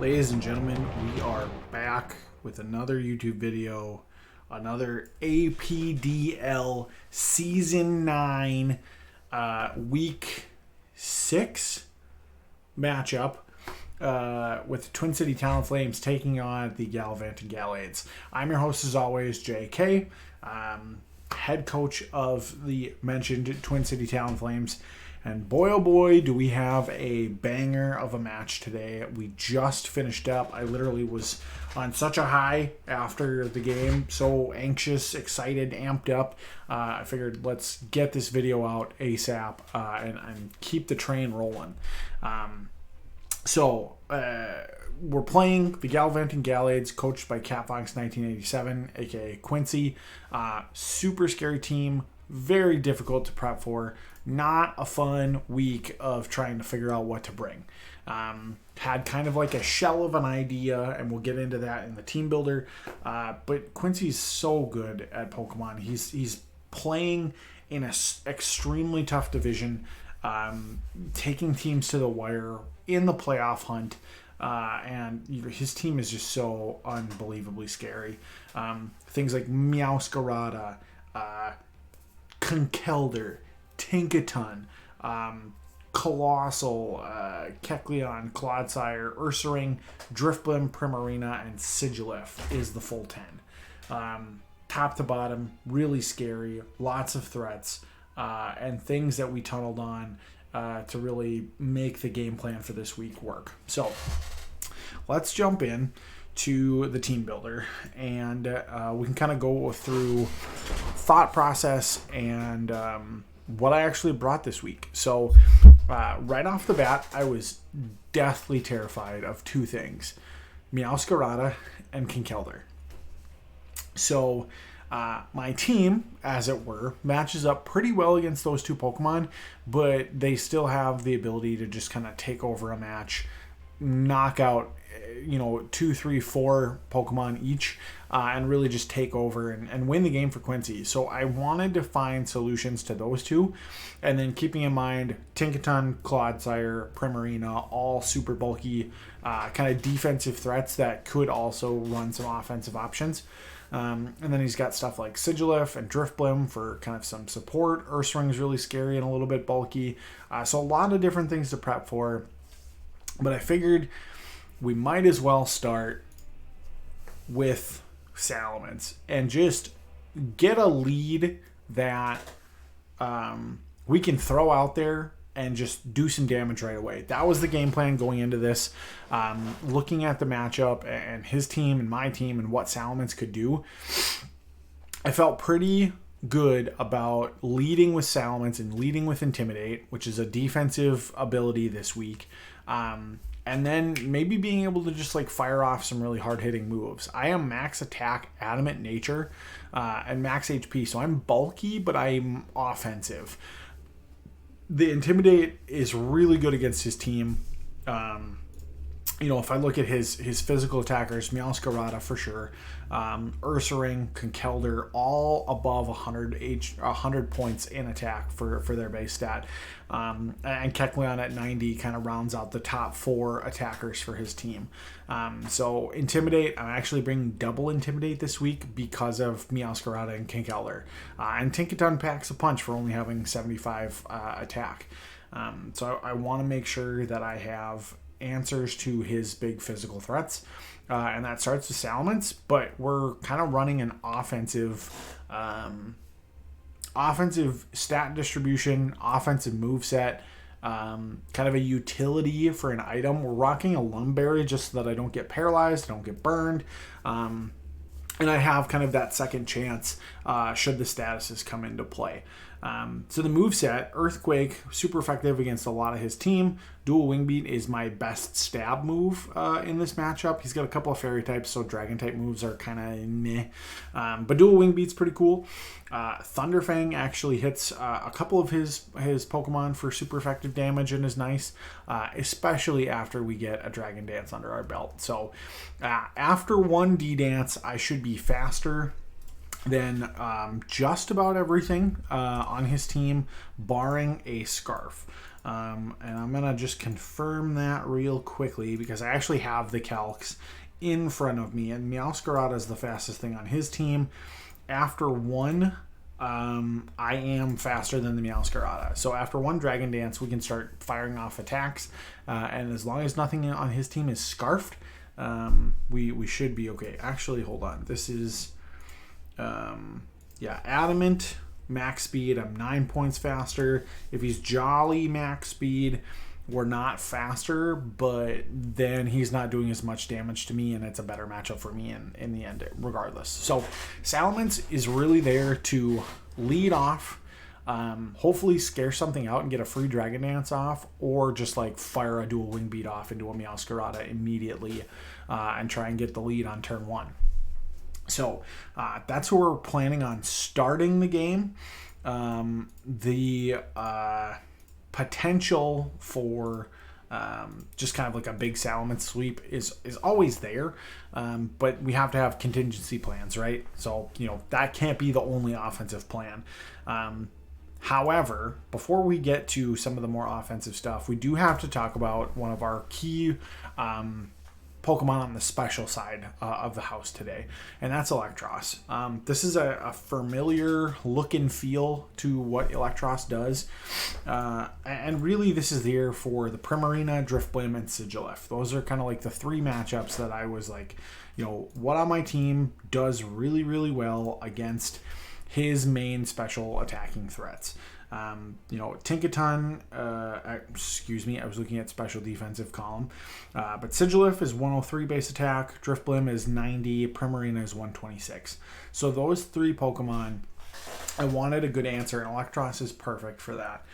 Ladies and gentlemen, we are back with another YouTube video, another APDL Season 9 Week 6 matchup with Twin City Talonflames taking on the Galavanting Gallades. I'm your host as always, JK, head coach of the mentioned Twin City Talonflames. And boy, oh boy, do we have a banger of a match today. We just finished up. I literally was on such a high after the game. So anxious, excited, amped up. I figured let's get this video out ASAP and keep the train rolling. We're playing the Galavanting Gallades, coached by CatFox 1987, aka Quincy. Super scary team. Very difficult to prep for. Not a fun week of trying to figure out what to bring. Had kind of like a shell of an idea, and we'll get into that in the team builder. But Quincy's so good at Pokemon. He's playing in an extremely tough division, taking teams to the wire in the playoff hunt. And his team is just so unbelievably scary. Things like Meowscarada, Conkeldurr, Tinkaton, Colossal, Kecleon, Clodsire, Ursaring, Drifblim, Primarina, and Sigilyph is the full 10. Top to bottom, really scary, lots of threats, and things that we tunneled on to really make the game plan for this week work. So let's jump in to the team builder, and we can kind of go through thought process and what I actually brought this week. So right off the bat, I was deathly terrified of two things: Meowscarada and Conkeldurr. So my team, as it were, matches up pretty well against those two Pokemon, but they still have the ability to just kind of take over a match, knock out 2, 3, 4 Pokemon each, and really just take over and win the game for Quincy. So I wanted to find solutions to those two, and then keeping in mind Tinkaton, Clodsire, Primarina, all super bulky kind of defensive threats that could also run some offensive options. And then he's got stuff like Sigilyph and Drifblim for kind of some support. Ursaring's really scary and a little bit bulky. So a lot of different things to prep for. But I figured we might as well start with Salamence and just get a lead that we can throw out there and just do some damage right away. That was the game plan going into this. Looking at the matchup and his team and my team and what Salamence could do, I felt pretty good about leading with Salamence and leading with Intimidate, which is a defensive ability this week. And then maybe being able to just like fire off some really hard-hitting moves. I am max attack, adamant nature, and max HP, so I'm bulky, but I'm offensive. The Intimidate is really good against his team. If I look at his physical attackers, Meowscarada for sure, Ursaring, Conkeldurr, all above 100 points in attack for their base stat. And Kecleon at 90 kind of rounds out the top 4 attackers for his team. So Intimidate, I'm actually bringing double Intimidate this week because of Meowscarada and Conkeldurr. And Tinkaton packs a punch for only having 75 attack. So I want to make sure that I have answers to his big physical threats, and that starts with Salamence, but we're kind of running an offensive stat distribution, offensive move set, kind of a utility for an item. We're rocking a Lumberry just so that I don't get paralyzed, I don't get burned, and I have kind of that second chance should the statuses come into play. So the moveset, Earthquake, super effective against a lot of his team. Dual Wing Beat is my best stab move in this matchup. He's got a couple of fairy types, so dragon type moves are kind of meh. But Dual Wing Beat's pretty cool. Thunderfang actually hits a couple of his Pokemon for super effective damage and is nice, especially after we get a Dragon Dance under our belt. So after one D-Dance, I should be faster than just about everything on his team, barring a Scarf. And I'm going to just confirm that real quickly because I actually have the calcs in front of me. And Meowscarada is the fastest thing on his team. After one, I am faster than the Meowscarada. So after one Dragon Dance, we can start firing off attacks. And as long as nothing on his team is scarfed, we should be okay. Actually, hold on. This is, Adamant max speed. I'm 9 points faster. If he's Jolly max speed, we're not faster, but then he's not doing as much damage to me, and it's a better matchup for me in the end, regardless. So Salamence is really there to lead off, hopefully scare something out and get a free Dragon Dance off, or just like fire a dual wing beat off into a Meowscarada immediately and try and get the lead on turn one. So that's who we're planning on starting the game. The potential for just kind of like a big Salamence sweep is always there, but we have to have contingency plans, right? So, that can't be the only offensive plan. However, before we get to some of the more offensive stuff, we do have to talk about one of our key Pokemon on the special side of the house today, and that's Eelektross. This is a familiar look and feel to what Eelektross does, and really this is there for the Primarina, Drifblim, and Sigilyph. Those are kind of like the three matchups that I was like, what on my team does really, really well against his main special attacking threats. Tinkaton, I was looking at special defensive column, but Sigilyph is 103 base attack, Drifblim is 90, Primarina is 126. So those three Pokemon, I wanted a good answer, and Eelektross is perfect for that.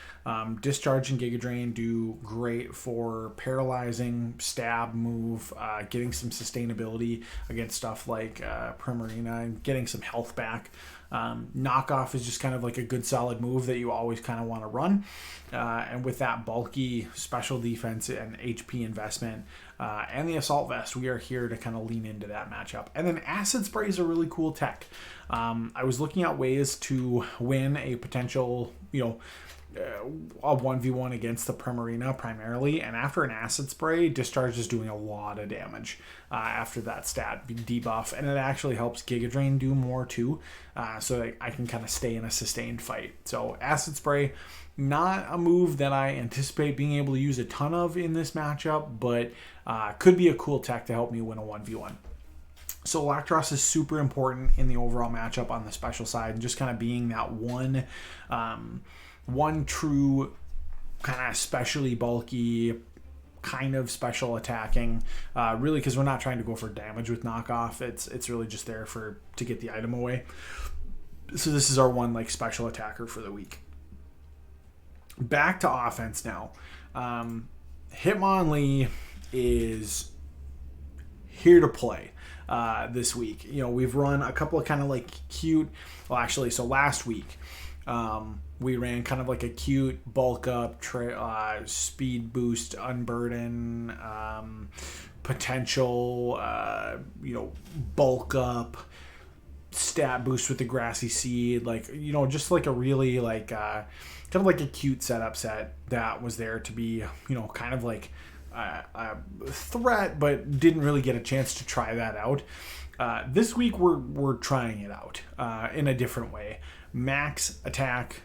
Discharge and Giga Drain do great for paralyzing, stab, move, getting some sustainability against stuff like Primarina, and getting some health back. Knockoff is just kind of like a good solid move that you always kind of want to run, and with that bulky special defense and HP investment and the Assault Vest, we are here to kind of lean into that matchup. And then Acid Spray is a really cool tech. I was looking at ways to win a potential a 1v1 against the Primarina primarily, and after an Acid Spray, Discharge is doing a lot of damage after that stat debuff, and it actually helps Giga Drain do more too, so that I can kind of stay in a sustained fight. So Acid Spray, not a move that I anticipate being able to use a ton of in this matchup, but could be a cool tech to help me win a 1v1. So Eelektross is super important in the overall matchup on the special side, and just kind of being that one true kind of especially bulky kind of special attacking, really, because we're not trying to go for damage with knockoff. It's really just there to get the item away. So this is our one like special attacker for the week. Back to offense now. Hitmonlee is here to play this week. We've run a couple of kind of like cute, so last week we ran kind of like a cute bulk up, speed boost, unburden, potential, bulk up, stat boost with the Grassy Seed, just like a really kind of like a cute setup set that was there to be, kind of like a threat, but didn't really get a chance to try that out. This week we're trying it out in a different way. Max attack,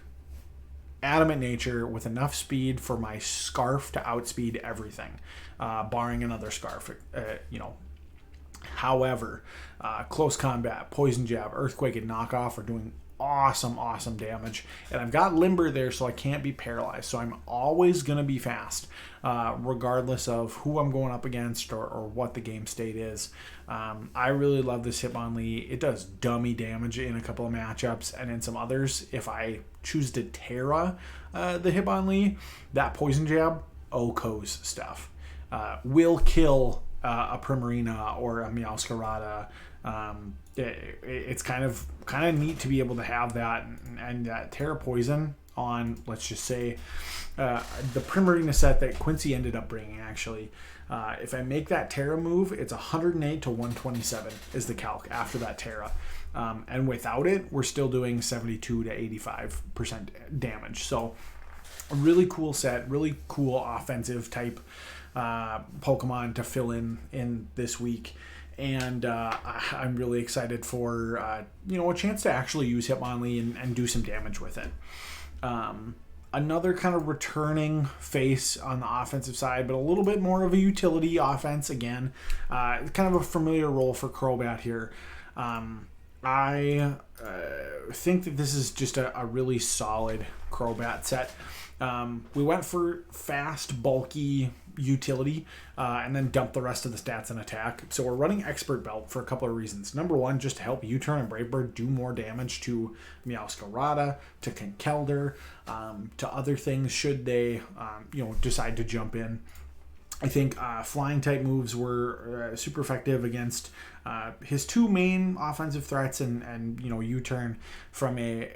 adamant nature with enough speed for my Scarf to outspeed everything, barring another Scarf. However, close combat, poison jab, earthquake, and knockoff are doing awesome damage, and I've got limber there, so I can't be paralyzed, so I'm always gonna be fast, regardless of who I'm going up against or what the game state is. I really love this Hitmonlee. It does dummy damage in a couple of matchups, and in some others, if I choose to Terra the Hitmonlee, that poison jab, OHKO's stuff, will kill a Primarina or a Meowscarada. It's kind of neat to be able to have that, and that Terra Poison on, let's just say, the Primarina set that Quincy ended up bringing, actually. If I make that Terra move, it's 108 to 127 is the calc after that Terra. And without it, we're still doing 72 to 85% damage. So A really cool set, really cool offensive type Pokemon to fill in this week. And I'm really excited for a chance to actually use Hitmonlee and do some damage with it. Another kind of returning face on the offensive side, but a little bit more of a utility offense again. Kind of a familiar role for Crobat here. I think that this is just a really solid Crobat set. We went for fast, bulky utility and then dump the rest of the stats and attack. So we're running Expert Belt for a couple of reasons. Number one, just to help U-Turn and Brave Bird do more damage to Meowscarada, to Conkeldurr, to other things should they decide to jump in. I think flying type moves were super effective against his two main offensive threats, and U-turn from a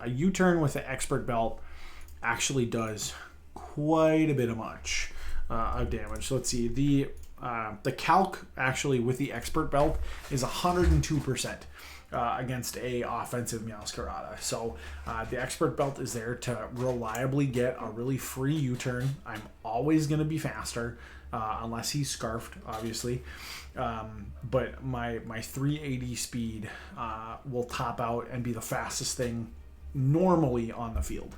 U-turn with an Expert Belt actually does quite a bit of damage. So let's see, the calc actually with the Expert Belt is 102%. Against a offensive Meowscarada. So the Expert Belt is there to reliably get a really free U-turn. I'm always going to be faster, unless he's scarfed, obviously. But my 380 speed will top out and be the fastest thing normally on the field.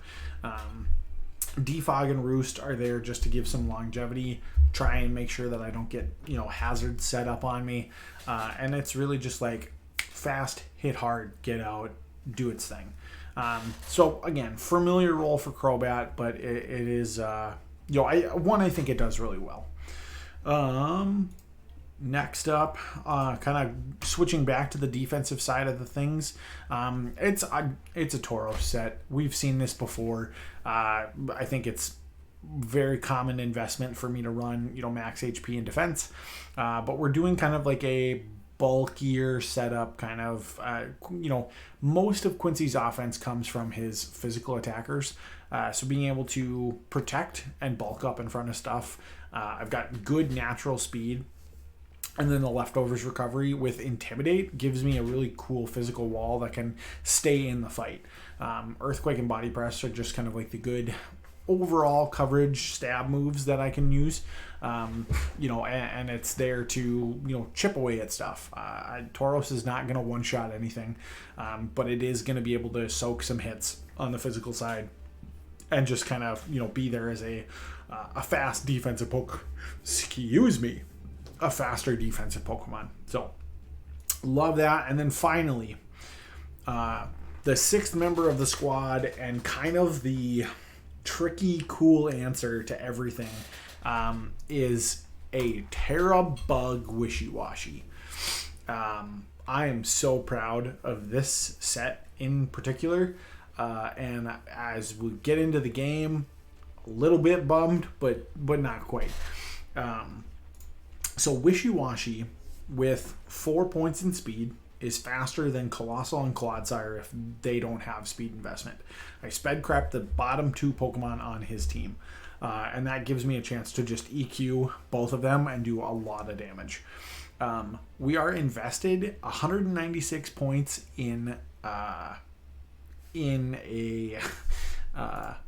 Defog and Roost are there just to give some longevity, try and make sure that I don't get hazards set up on me. And it's really just like fast, hit hard, get out, do its thing. So again, familiar role for Crobat, but it is I think it does really well. Next up, kind of switching back to the defensive side of the things, it's a Tauros set. We've seen this before. I think it's very common investment for me to run max HP in defense, but we're doing kind of like a bulkier setup kind of, most of Quincy's offense comes from his physical attackers. So being able to protect and bulk up in front of stuff. I've got good natural speed. And then the leftovers recovery with Intimidate gives me a really cool physical wall that can stay in the fight. Earthquake and Body Press are just kind of like the good overall coverage stab moves that I can use, and it's there to chip away at stuff. Tauros is not going to one-shot anything, but it is going to be able to soak some hits on the physical side and just kind of be there as a fast defensive a faster defensive Pokemon. So love that. And then finally, the sixth member of the squad and kind of the tricky, cool answer to everything is a Terra-Bug Wishiwashi. I am so proud of this set in particular, and as we get into the game, a little bit bummed, but not quite. So Wishiwashi with 4 points in speed is faster than Colossal and Clodsire if they don't have speed investment. I sped crap the bottom two Pokemon on his team, and that gives me a chance to just EQ both of them and do a lot of damage. We are invested 196 points in a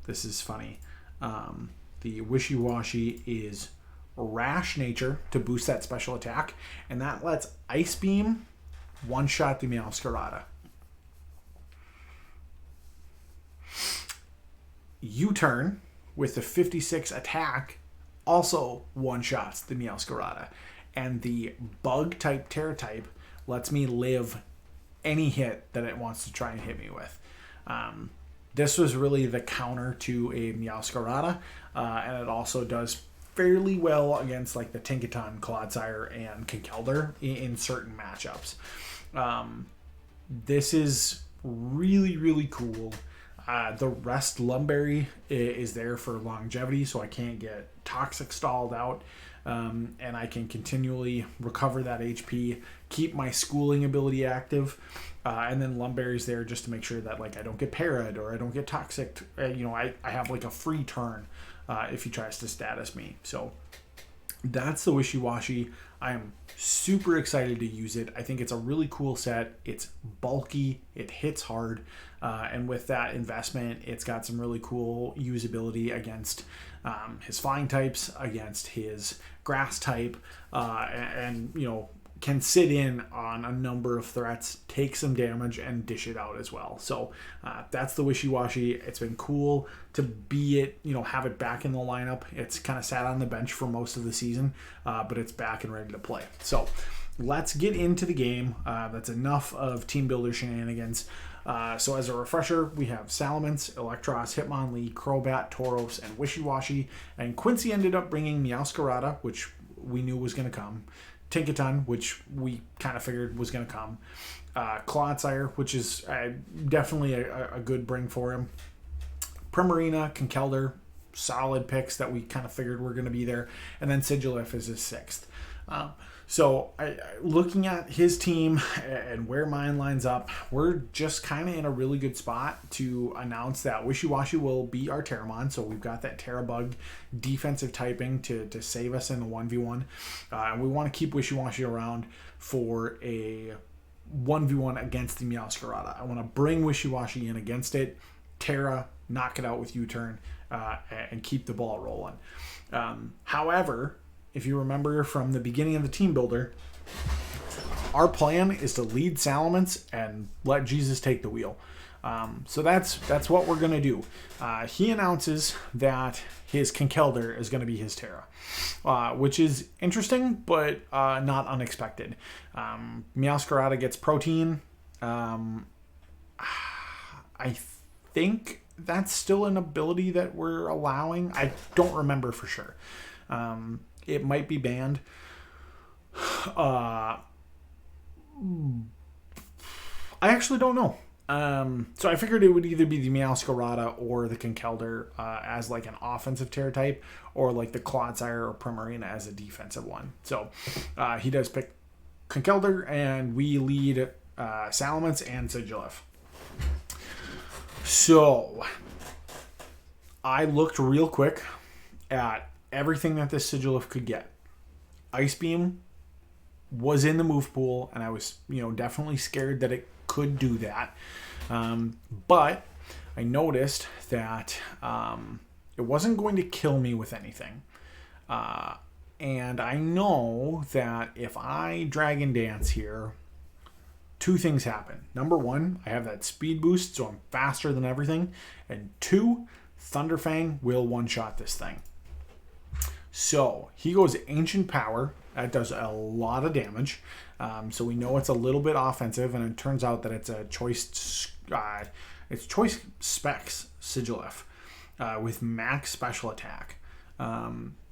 this is funny. The Wishiwashi is Rash Nature to boost that special attack, and that lets Ice Beam one-shot the Meowscarada. U-turn with the 56 attack also one-shots the Meowscarada, and the bug type Terra type lets me live any hit that it wants to try and hit me with. This was really the counter to a Meowscarada, and it also does fairly well against like the Tinkaton, Clodsire, and Conkeldurr in certain matchups. This is really, really cool. The Rest Lumberry is there for longevity, so I can't get Toxic stalled out, and I can continually recover that HP, keep my schooling ability active, and then Lumberry's there just to make sure that like I don't get parried or I don't get Toxic. I have like a free turn if he tries to status me. So that's the Wishiwashi. I'm super excited to use it. I think it's a really cool set. It's bulky, it hits hard, and with that investment, it's got some really cool usability against his flying types, against his grass type, and can sit in on a number of threats, take some damage, and dish it out as well. So that's the Wishiwashi. It's been cool to be it, have it back in the lineup. It's kind of sat on the bench for most of the season, but it's back and ready to play. So let's get into the game. That's enough of team builder shenanigans. So as a refresher, we have Salamence, Eelektross, Hitmonlee, Crobat, Tauros, and Wishiwashi. And Quincy ended up bringing Meowscarada, which we knew was going to come. Tinkaton, which we kind of figured was going to come. Clodsire, which is definitely a good bring for him. Primarina, Conkeldurr, solid picks that we kind of figured were going to be there. And then Sigilyph is his sixth. So looking at his team and where mine lines up, we're just kind of in a really good spot to announce that Wishiwashi will be our Terramon. So we've got that Terrabug defensive typing to save us in the 1v1. And we want to keep Wishiwashi around for a 1v1 against the Meowscarada. I want to bring Wishiwashi in against it, Terra, knock it out with U-turn, and keep the ball rolling. However, if you remember from the beginning of the team builder, our plan is to lead Salamence and let Jesus take the wheel. So that's what we're going to do. He announces that his Conkeldurr is going to be his Terra, which is interesting, but not unexpected. Meowscarada gets protein. I think that's still an ability that we're allowing. I don't remember for sure. It might be banned. I actually don't know. So I figured it would either be the Meowscarada or the Conkeldurr as like an offensive Terra type, or like the Clodsire or Primarina as a defensive one. So he does pick Conkeldurr, and we lead Salamence and Sigilyph. So I looked real quick at everything that this Sigilyph could get. Ice Beam was in the move pool, and I was, definitely scared that it could do that. But I noticed that it wasn't going to kill me with anything. And I know that if I Dragon Dance here, two things happen. Number one, I have that speed boost, so I'm faster than everything. And two, Thunderfang will one-shot this thing. So he goes Ancient Power. That does a lot of damage. So we know it's a little bit offensive, and it turns out that it's a choice specs Sigilyph with max special attack.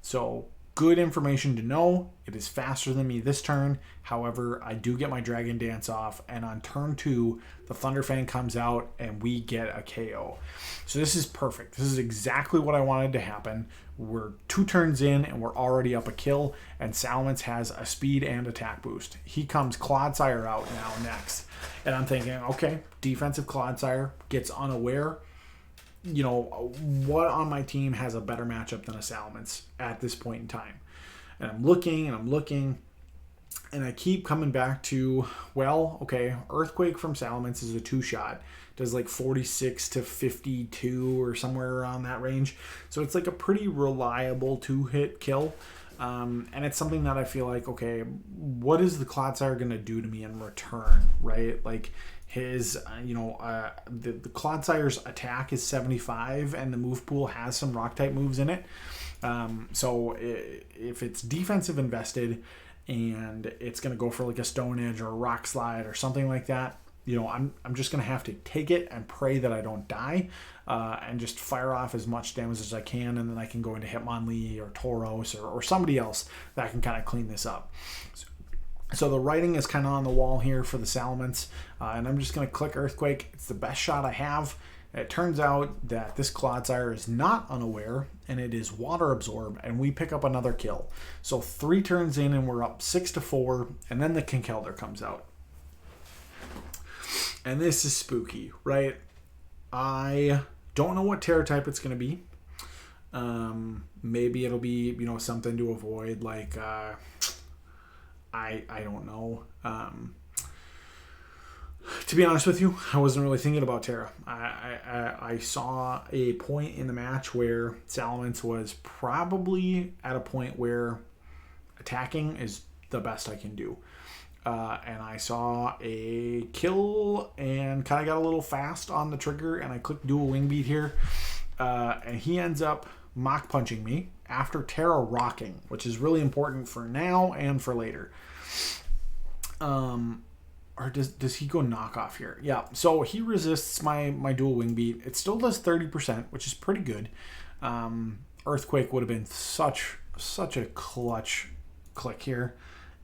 So good information to know. It is faster than me this turn. However, I do get my Dragon Dance off, and on turn 2, the Thunderfang comes out, and we get a KO. So this is perfect. This is exactly what I wanted to happen. We're 2 turns in, and we're already up a kill, and Salamence has a speed and attack boost. He comes Clodsire out now next, and I'm thinking, okay, defensive Clodsire gets unaware. What on my team has a better matchup than a Salamence at this point in time? And I'm looking, and I keep coming back to, Earthquake from Salamence is a 2-shot. Does like 46 to 52 or somewhere around that range. So it's like a pretty reliable 2-hit kill. And it's something that I feel like, okay, what is the Clodsire going to do to me in return, right? Like his, the Clodsire's attack is 75, and the move pool has some rock type moves in it. So if it's defensive invested and it's going to go for like a Stone Edge or a Rock Slide or something like that, I'm just going to have to take it and pray that I don't die, and just fire off as much damage as I can, and then I can go into Hitmonlee or Tauros or somebody else that can kind of clean this up. So the writing is kind of on the wall here for the Salamence, and I'm just going to click Earthquake. It's the best shot I have. It turns out that this Clodsire is not unaware, and it is Water Absorb, and we pick up another kill. So 3 turns in, and we're up 6-4, and then the Conkeldurr comes out. And this is spooky, right? I don't know what Terra type it's going to be. Maybe it'll be, something to avoid, like I don't know. To be honest with you, I wasn't really thinking about Terra. I saw a point in the match where Salamence was probably at a point where attacking is the best I can do. And I saw a kill and kind of got a little fast on the trigger, and I clicked dual wing beat here. And he ends up mock punching me after Terra rocking, which is really important for now and for later. Or does he go knockoff here? Yeah, so he resists my dual wing beat. It still does 30%, which is pretty good. Earthquake would have been such a clutch click here.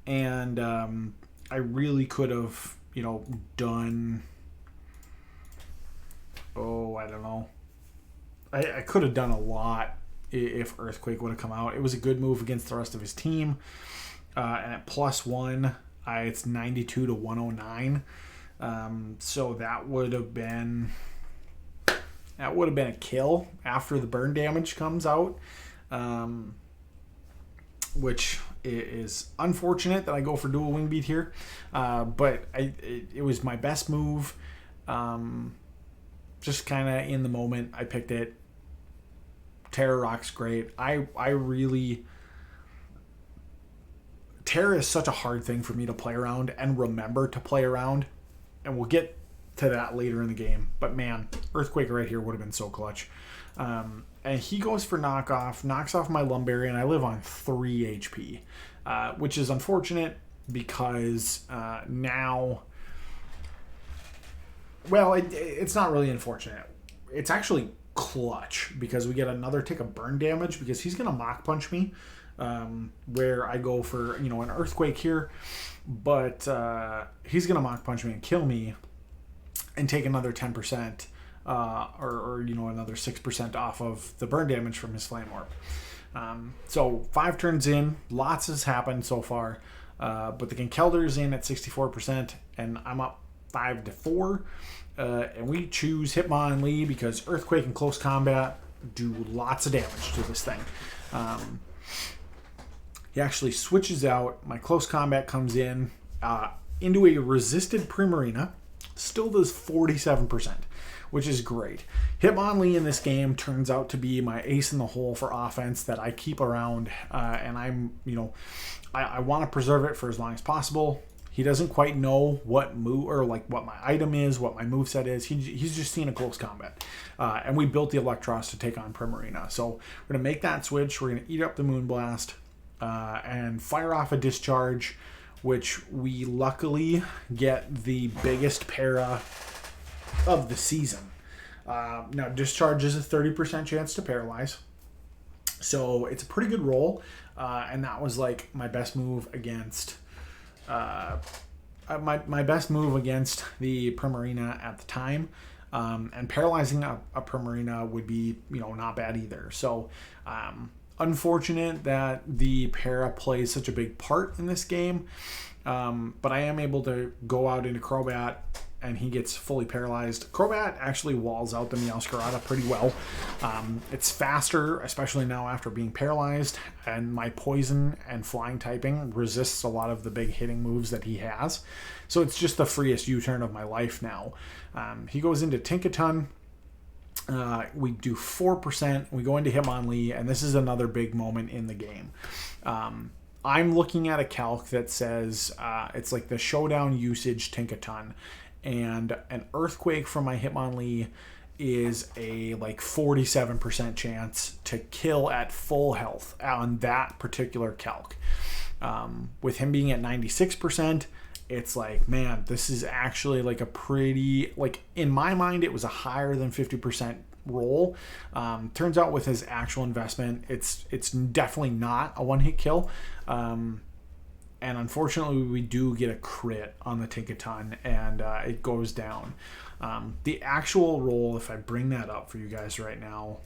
And I really could have, done... Oh, I don't know. I could have done a lot if Earthquake would have come out. It was a good move against the rest of his team. And at +1... it's 92 to 109. So that would have been a kill after the burn damage comes out, which is unfortunate that I go for dual wing beat here. But it was my best move. Just kind of in the moment, I picked it. Terra Rock's great. Terra is such a hard thing for me to play around and remember to play around, and we'll get to that later in the game. But man, Earthquake right here would have been so clutch. And he goes for knockoff, knocks off my Lumbary, and I live on 3 HP, which is unfortunate because now... Well, it's not really unfortunate. It's actually clutch because we get another tick of burn damage because he's going to mock punch me. Where I go for, an Earthquake here, but he's going to mock punch me and kill me and take another 10% or another 6% off of the burn damage from his Flame Orb. So 5 turns in, lots has happened so far, but the Kinkelder's in at 64% and I'm up 5-4, and we choose Hitmonlee because Earthquake and Close Combat do lots of damage to this thing. He actually switches out. My Close Combat comes in into a resisted Primarina. Still does 47%, which is great. Hitmonlee in this game turns out to be my ace in the hole for offense that I keep around. And I'm, I want to preserve it for as long as possible. He doesn't quite know what move or what my item is, what my moveset is. He's just seen a Close Combat. And we built the Eelektross to take on Primarina. So we're going to make that switch. We're going to eat up the Moonblast. And fire off a Discharge, which we luckily get the biggest para of the season. Now, Discharge is a 30% chance to paralyze. So it's a pretty good roll. And that was my best move against... my best move against the Primarina at the time. And paralyzing a Primarina would be, not bad either. So... unfortunate that the para plays such a big part in this game, but I am able to go out into Crobat and he gets fully paralyzed. Crobat actually walls out the Meowscarada pretty well. It's faster, especially now after being paralyzed, and my poison and flying typing resists a lot of the big hitting moves that he has. So it's just the freest U-turn of my life now. He goes into Tinkaton. We do 4%. We go into Hitmonlee, and this is another big moment in the game. I'm looking at a calc that says it's like the showdown usage Tinkaton, and an Earthquake from my Hitmonlee is a 47% chance to kill at full health on that particular calc. With him being at 96%, it's man, this is actually a pretty, in my mind, it was a higher than 50% roll. Turns out with his actual investment, it's definitely not a one-hit kill. And unfortunately, we do get a crit on the Tinkaton, and it goes down. The actual roll, if I bring that up for you guys right now,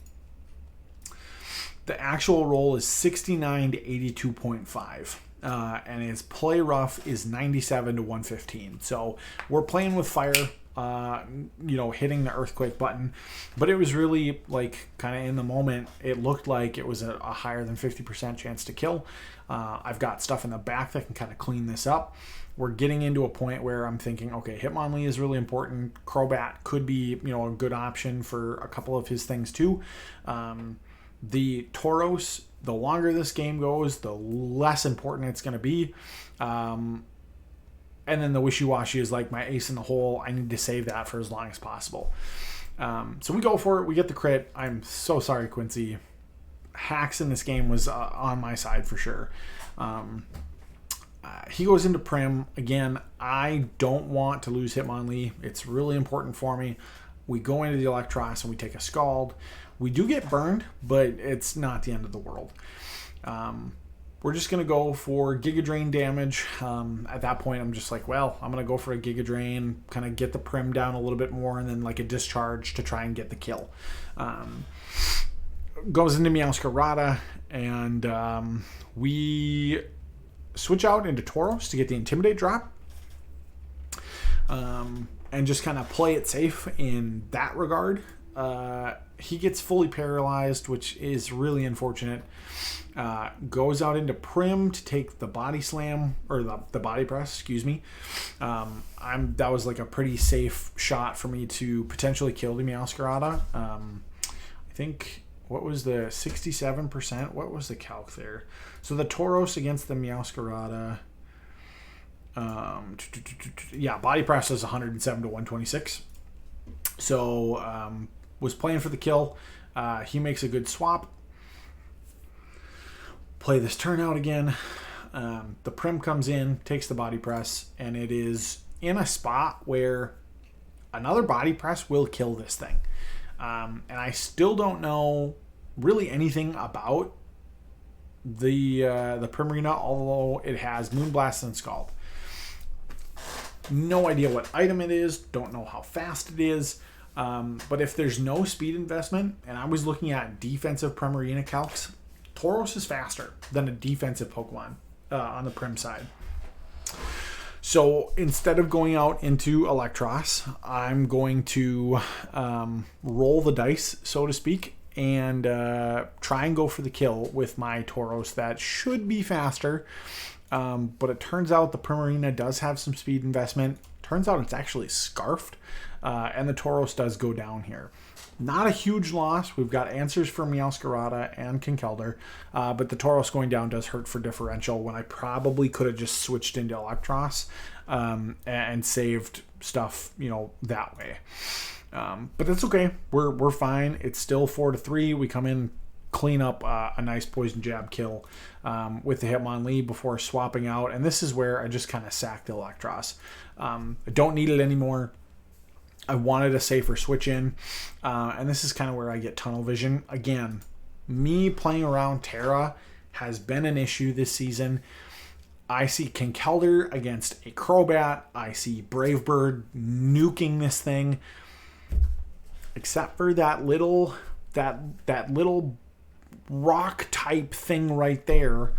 the actual roll is 69 to 82.5. And his play rough is 97 to 115. So we're playing with fire. hitting the earthquake button, but it was really like kind of in the moment. It looked like it was a higher than 50% chance to kill. I've got stuff in the back that can kind of clean this up. We're getting into a point where I'm thinking, okay, Hitmonlee is really important. Crobat could be, a good option for a couple of his things too. The Tauros, the longer this game goes, the less important it's going to be. And then the Wishiwashi is like my ace in the hole. I need to save that for as long as possible. So we go for it. We get the crit. I'm so sorry, Quincy. Hacks in this game was on my side for sure. He goes into Prim. Again, I don't want to lose Hitmonlee. It's really important for me. We go into the Eelektross and we take a Scald. We do get burned, but it's not the end of the world. We're just going to go for Giga Drain damage. At that point, I'm just like, well, I'm going to go for a Giga Drain, kind of get the Prim down a little bit more, and then like a Discharge to try and get the kill. Goes into Meowscarada, and we switch out into Tauros to get the Intimidate drop. And just kind of play it safe in that regard. He gets fully paralyzed, which is really unfortunate. Goes out into Prim to take the body slam, or the body press, excuse me. That was like a pretty safe shot for me to potentially kill the Meowscarada. I think, what was the 67%? What was the calc there? So the Tauros against the Meowscarada. Body press is 107 to 126. So was playing for the kill. He makes a good swap. Play this turn out again. The Prim comes in, takes the body press, and it is in a spot where another body press will kill this thing. And I still don't know really anything about the Primarina, although it has Moonblast and Scald. No idea what item it is. Don't know how fast it is. But if there's no speed investment, and I was looking at defensive Primarina calcs, Tauros is faster than a defensive Pokemon on the Prim side. So instead of going out into Eelektross, I'm going to roll the dice, so to speak, and try and go for the kill with my Tauros that should be faster. But it turns out the Primarina does have some speed investment. Turns out it's actually scarfed, and the Tauros does go down here. Not a huge loss. We've got answers for Meowscarada and Kinkeldr, but the Tauros going down does hurt for differential when I probably could have just switched into Eelektross and saved stuff, that way. But that's okay. We're fine. It's still 4-3. We come in, clean up a nice poison jab kill with the Hitmonlee before swapping out, and this is where I just kind of sacked the Eelektross. I don't need it anymore. I wanted a safer switch in, and this is kind of where I get tunnel vision. Again, me playing around Terra has been an issue this season. I see Kinkeldr against a Crobat. I see Brave Bird nuking this thing. Except for that little rock type thing right there.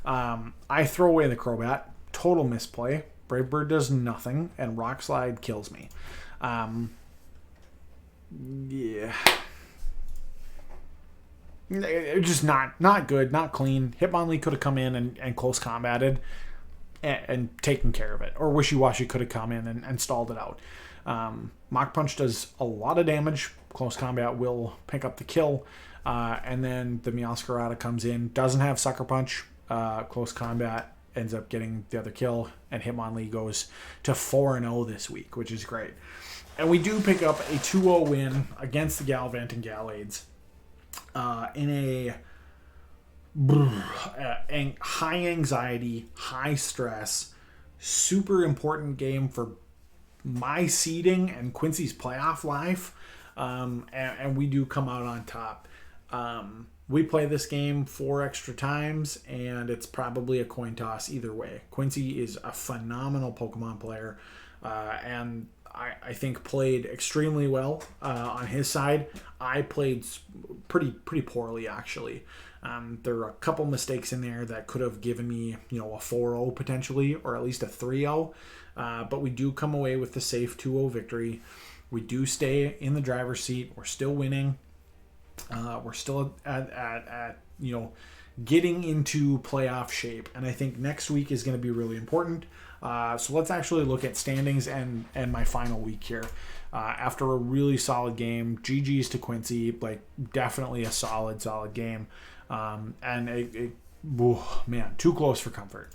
I throw away the Crobat. Total misplay. Brave Bird does nothing, and Rock Slide kills me. It's just not good, not clean. Hitmonlee could have come in and close combated and taken care of it. Or Wishiwashi could have come in and stalled it out. Mach Punch does a lot of damage. Close combat will pick up the kill. And then the Meowscarada comes in, doesn't have Sucker Punch. Close combat ends up getting the other kill. And Hitmonlee goes to 4-0 this week, which is great. And we do pick up a 2-0 win against the Galavanting Gallades in a high anxiety, high stress, super important game for my seeding and Quincy's playoff life. And we do come out on top. We play this game 4 extra times, and it's probably a coin toss either way. Quincy is a phenomenal Pokemon player, and I think played extremely well on his side. I played pretty poorly, actually. There are a couple mistakes in there that could have given me, a 4-0 potentially, or at least a 3-0. But we do come away with the safe 2-0 victory. We do stay in the driver's seat. We're still winning. We're still at getting into playoff shape. And I think next week is going to be really important. So let's actually look at standings and my final week here. After a really solid game, GG's to Quincy, definitely a solid game. And too close for comfort.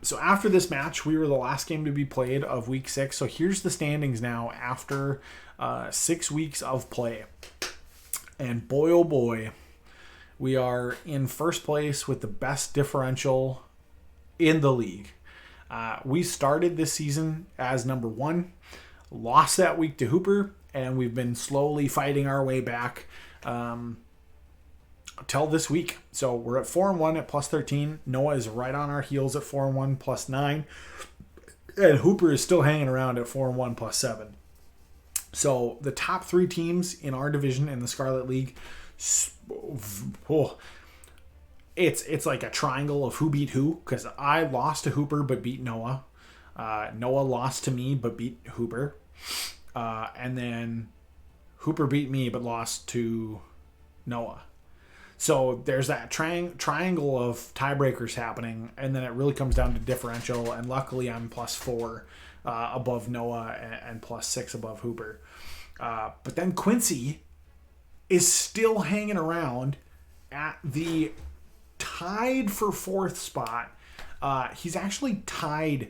So after this match, we were the last game to be played of week 6. So here's the standings now after 6 weeks of play. And boy, oh boy, we are in first place with the best differential in the league. We started this season as number 1, lost that week to Hooper, and we've been slowly fighting our way back till this week. So we're at 4-1 at plus 13. Noah is right on our heels at 4-1 plus 9. And Hooper is still hanging around at 4-1 plus 7. So the top 3 teams in our division in the Scarlet League, it's like a triangle of who beat who, because I lost to Hooper but beat Noah. Noah lost to me but beat Hooper. And then Hooper beat me but lost to Noah. So there's that triangle of tiebreakers happening, and then it really comes down to differential, and luckily I'm plus 4 above Noah and plus 6 above Hooper. But then Quincy is still hanging around at the tied for 4th spot. He's actually tied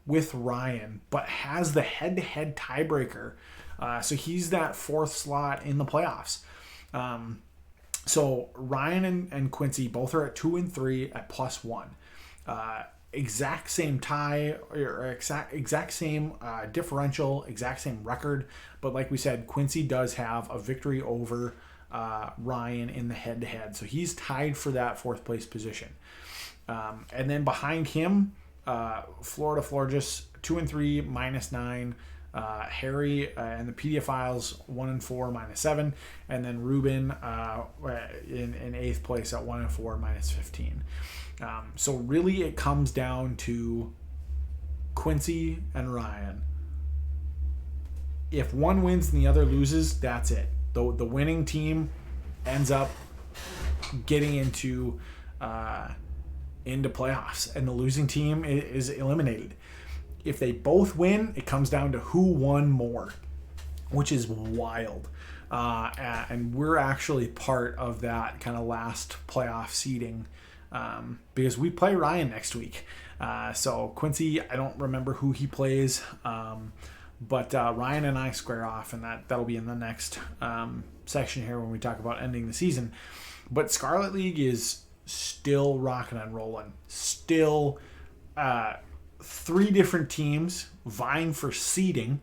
with Ryan, but has the head-to-head tiebreaker. So he's that 4th slot in the playoffs. So Ryan and Quincy both are at 2 and 3 at plus 1. Exact same tie, or exact same differential, exact same record. But like we said, Quincy does have a victory over Ryan in the head-to-head. So he's tied for that 4th place position. And then behind him, Florida Florges 2 and 3 minus 9. Harry and the Pediophiles 1 and 4 minus 7, and then Ruben in 8th place at 1 and 4 minus 15. So really, it comes down to Quincy and Ryan. If one wins and the other loses, that's it. The winning team ends up getting into playoffs, and the losing team is eliminated. If they both win, it comes down to who won more, which is wild. And we're actually part of that kind of last playoff seeding because we play Ryan next week. So Quincy, I don't remember who he plays, but Ryan and I square off, and that'll be in the next section here when we talk about ending the season. But Scarlet League is still rocking and rolling. Still 3 different teams vying for seeding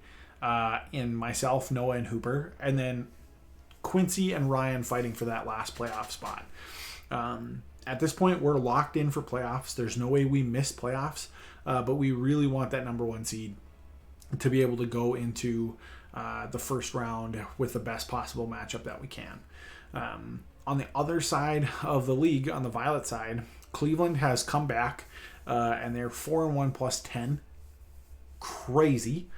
in myself, Noah, and Hooper, and then Quincy and Ryan fighting for that last playoff spot. At this point, we're locked in for playoffs. There's no way we miss playoffs, but we really want that number 1 seed to be able to go into the first round with the best possible matchup that we can. On the other side of the league, on the Violet side, Cleveland has come back. And they're 4 and 1 plus 10. Crazy.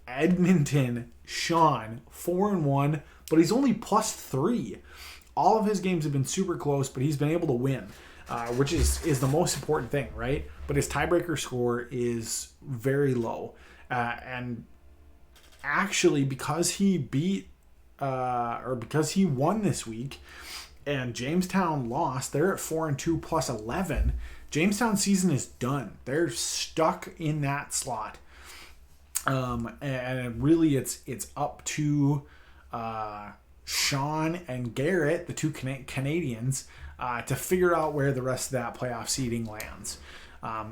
Edmonton, Sean, 4 and 1, but he's only plus 3. All of his games have been super close, but he's been able to win, which is the most important thing, right? But his tiebreaker score is very low. And actually, because he because he won this week, and Jamestown lost, they're at 4 and 2 plus 11. Jamestown's season is done. They're stuck in that slot. And really it's up to Sean and Garrett, the 2 Canadians, to figure out where the rest of that playoff seeding lands.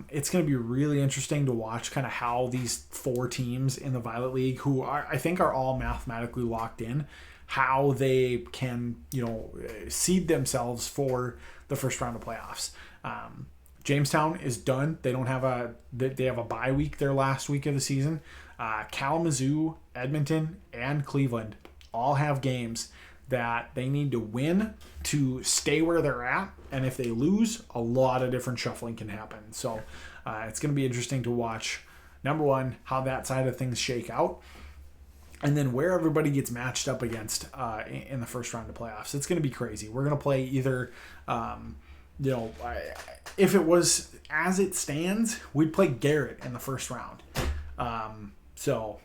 It's going to be really interesting to watch kind of how these 4 teams in the Violet League, who I think are all mathematically locked in, how they can, seed themselves for the first round of playoffs. Jamestown is done. They have a bye week their last week of the season. Kalamazoo, Edmonton, and Cleveland all have games that they need to win to stay where they're at. And if they lose, a lot of different shuffling can happen. So it's going to be interesting to watch, number one, how that side of things shake out. And then where everybody gets matched up against in the first round of playoffs. It's going to be crazy. We're going to play either, if it was as it stands, we'd play Garrett in the first round. So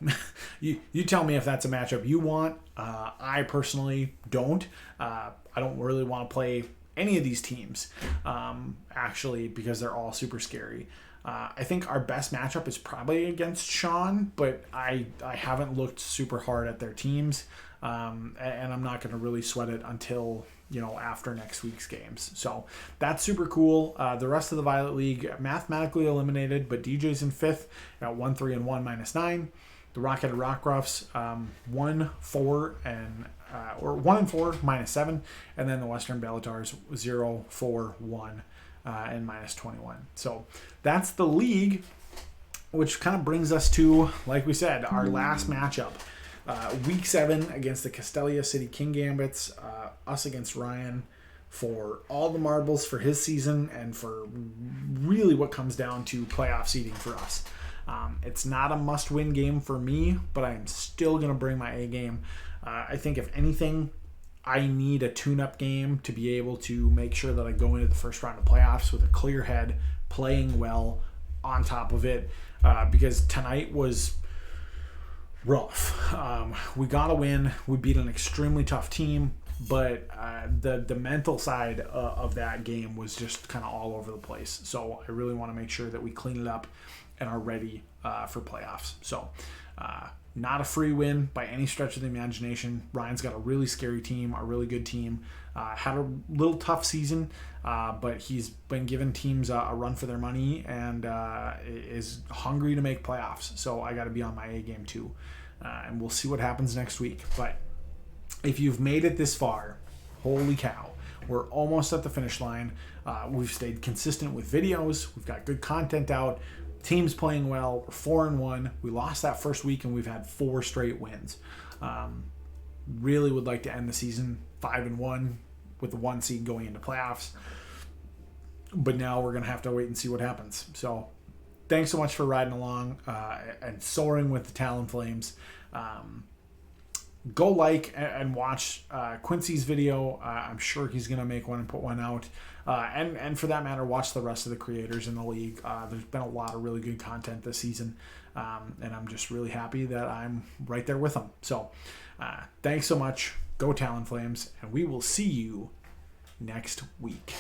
you tell me if that's a matchup you want. I personally don't. I don't really want to play any of these teams, actually, because they're all super scary. I think our best matchup is probably against Sean, but I haven't looked super hard at their teams, and I'm not going to really sweat it until after next week's games. So that's super cool. The rest of the Violet League mathematically eliminated, but DJ's in 5th at 1-3-1 -9. The Rocket Rockruffs 1-4 and or 1-4 -7, and then the Western Bellatars 0-4-1 and -21. So that's the league, which kind of brings us to, like we said, our last matchup. Week 7 against the Castelia City King Gambits, us against Ryan for all the marbles for his season and for really what comes down to playoff seeding for us. It's not a must-win game for me, but I'm still going to bring my A game. I think if anything, I need a tune-up game to be able to make sure that I go into the first round of playoffs with a clear head, playing well on top of it, because tonight was rough. We got a win. We beat an extremely tough team, but the mental side of that game was just kind of all over the place. So I really want to make sure that we clean it up and are ready for playoffs. So not a free win by any stretch of the imagination. Ryan's got a really scary team, a really good team. Had a little tough season, but he's been giving teams a run for their money and is hungry to make playoffs. So I got to be on my A game too. And we'll see what happens next week. But if you've made it this far, holy cow, we're almost at the finish line. We've stayed consistent with videos. We've got good content out. Team's playing well. We're 4-1. We lost that first week, and we've had 4 straight wins. Really would like to end the season 5-1 with the 1 seed going into playoffs. But now we're going to have to wait and see what happens. So thanks so much for riding along and soaring with the Talonflames. Go like and watch Quincy's video. I'm sure he's going to make one and put one out. And for that matter, watch the rest of the creators in the league. There's been a lot of really good content this season. And I'm just really happy that I'm right there with them. So thanks so much. Go Talonflames. And we will see you next week.